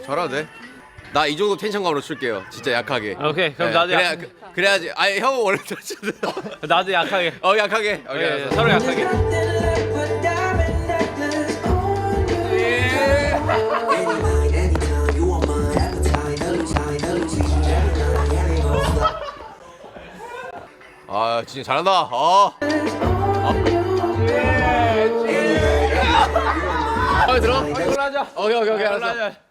잘하네. 나 이 정도 텐션감으로 출게요. 진짜 약하게. 오케이 그럼 네, 나도 그래야, 약, 그래야지. 아니 형은 원래 쳤는데. 나도 약하게. 약하게. 오케이, 예, 알았어. 서로 약하게. 아 진짜 잘한다. 마음에 들어? 하자. 오케이 알았어.